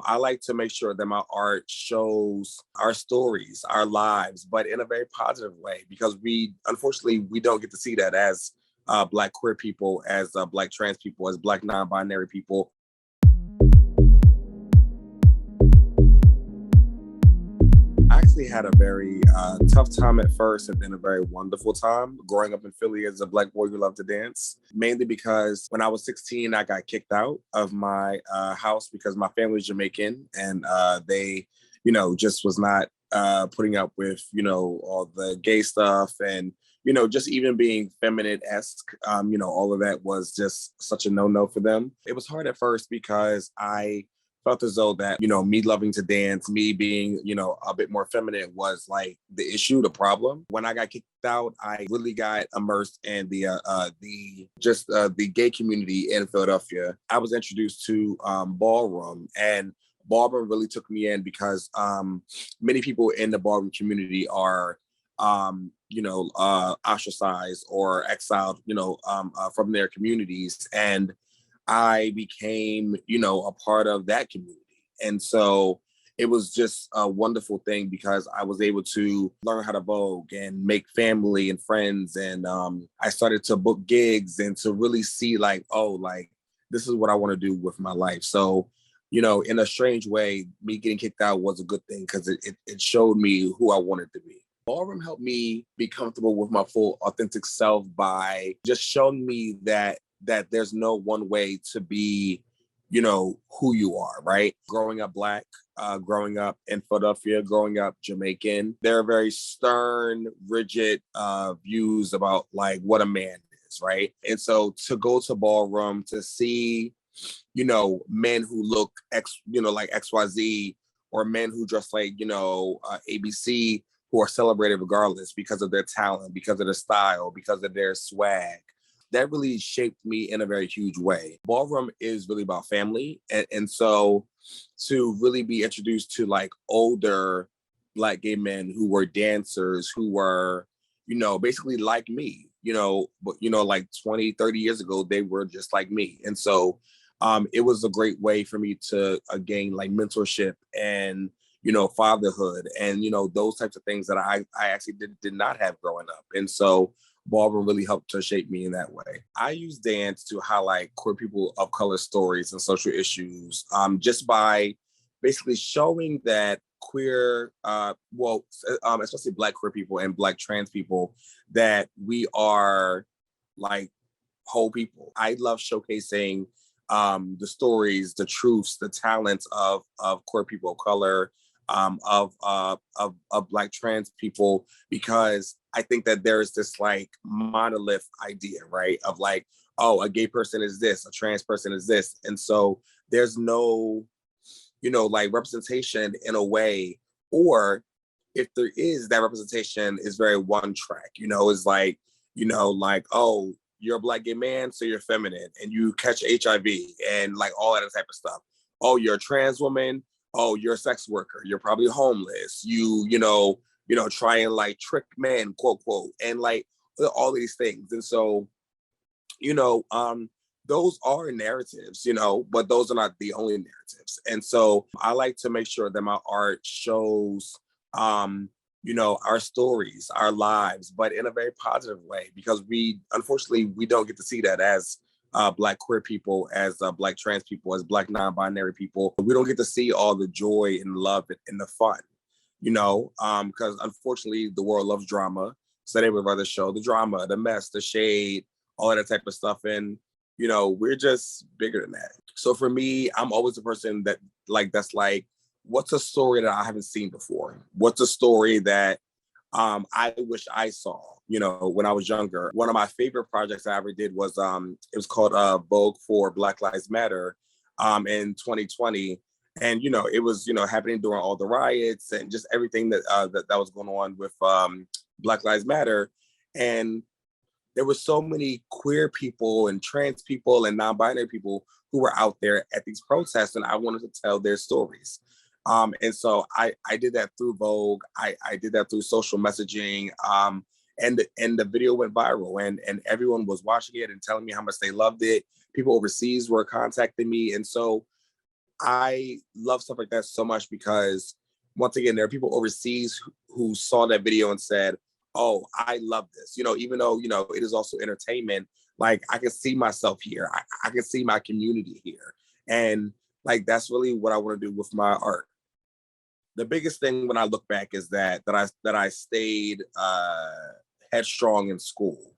I like to make sure that my art shows our stories, our lives, but in a very positive way, because unfortunately, we don't get to see that as Black queer people, as Black trans people, as Black non-binary people. I actually had a very tough time at first and then a very wonderful time growing up in Philly as a Black boy who loved to dance, mainly because when I was 16, I got kicked out of my house because my family was Jamaican and they, just was not putting up with, all the gay stuff and, just even being feminine-esque, all of that was just such a no-no for them. It was hard at first because I felt as though that, me loving to dance, me being, a bit more feminine was like the issue, the problem. When I got kicked out, I really got immersed in the gay community in Philadelphia. I was introduced to ballroom, and ballroom really took me in because many people in the ballroom community are ostracized or exiled, from their communities. And I became, a part of that community. And so it was just a wonderful thing because I was able to learn how to Vogue and make family and friends. And I started to book gigs and to really see this is what I want to do with my life. So, in a strange way, me getting kicked out was a good thing because it showed me who I wanted to be. Ballroom helped me be comfortable with my full authentic self by just showing me that there's no one way to be, who you are, right? Growing up Black, growing up in Philadelphia, growing up Jamaican, there are very stern, rigid views about like what a man is, right? And so to go to ballroom, to see, men who look like XYZ, or men who dress like, ABC, who are celebrated regardless because of their talent, because of their style, because of their swag. That really shaped me in a very huge way. Ballroom is really about family. And so to really be introduced to like older Black gay men who were dancers, who were, basically like me, but, like 20, 30 years ago, they were just like me. And so it was a great way for me to gain like mentorship and, fatherhood and, those types of things that I actually did not have growing up. And so ballroom really helped to shape me in that way. I use dance to highlight queer people of color stories and social issues, just by basically showing that queer, especially Black queer people and Black trans people, that we are like whole people. I love showcasing the stories, the truths, the talents of queer people of color, of Black trans people, because I think that there's this like monolith idea, right? Of like, oh, a gay person is this, a trans person is this. And so there's no, like representation in a way, or if there is, that representation is very one track, it's like, oh, you're a Black gay man, so you're feminine and you catch HIV and like all that type of stuff. Oh, you're a trans woman. Oh, you're a sex worker. You're probably homeless. You try and like trick men, quote, quote, and like all these things. And so, those are narratives, but those are not the only narratives. And so I like to make sure that my art shows, our stories, our lives, but in a very positive way, because unfortunately, we don't get to see that as Black queer people, as Black trans people, as Black non-binary people. We don't get to see all the joy and love and the fun, because unfortunately the world loves drama. So they would rather show the drama, the mess, the shade, all of that type of stuff. And, we're just bigger than that. So for me, I'm always the person that's like, what's a story that I haven't seen before? What's a story that I wish I saw, when I was younger? One of my favorite projects I ever did was, it was called Vogue for Black Lives Matter in 2020. And, it was, happening during all the riots and just everything that was going on with Black Lives Matter. And there were so many queer people and trans people and non-binary people who were out there at these protests, and I wanted to tell their stories. And so I did that through Vogue. I did that through social messaging. And the video went viral, and everyone was watching it and telling me how much they loved it. People overseas were contacting me. And so I love stuff like that so much because once again, there are people overseas who saw that video and said, "Oh, I love this." Even though it is also entertainment, like I can see myself here. I can see my community here, and like that's really what I want to do with my art. The biggest thing when I look back is that I stayed headstrong in school.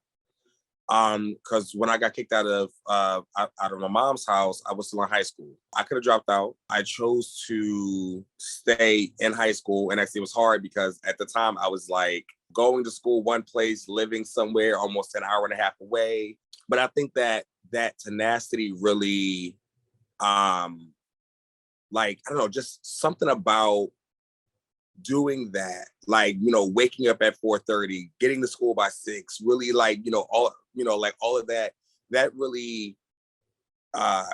Because when I got kicked out of my mom's house, I was still in high school. I could have dropped out. I chose to stay in high school, and actually it was hard because at the time I was like going to school one place, living somewhere almost an hour and a half away. But I think that tenacity really, like I don't know, just something about doing that, like waking up at 4:30, getting to school by 6, really like all of that, that really uh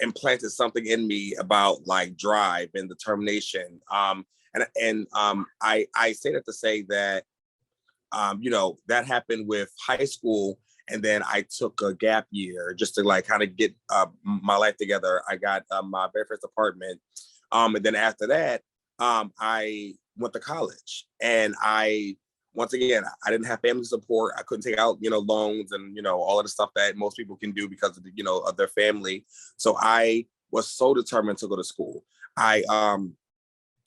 implanted something in me about like drive and determination. I say that to say that that happened with high school, and then I took a gap year just to like kind of get my life together. I got my very first apartment, and then after that, I went to college, and once again, I didn't have family support. I couldn't take out loans and all of the stuff that most people can do because of of their family. So I was so determined to go to school. I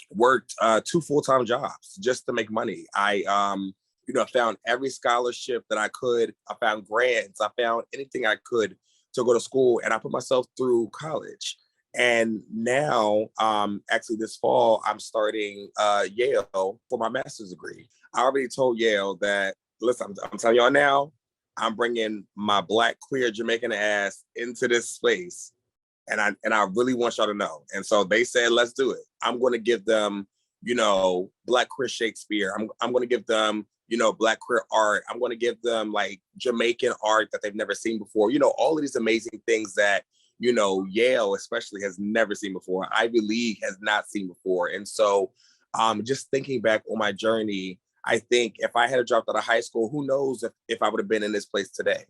worked 2 full-time jobs just to make money. I found every scholarship that I could. I found grants. I found anything I could to go to school, and I put myself through college. And now, actually, this fall, I'm starting Yale for my master's degree. I already told Yale that, listen, I'm telling y'all now, I'm bringing my Black queer Jamaican ass into this space, and I really want y'all to know. And so they said, let's do it. I'm going to give them, Black queer Shakespeare. I'm going to give them, Black queer art. I'm going to give them like Jamaican art that they've never seen before. All of these amazing things that Yale especially has never seen before. Ivy League has not seen before. And so just thinking back on my journey, I think if I had dropped out of high school, who knows if I would have been in this place today.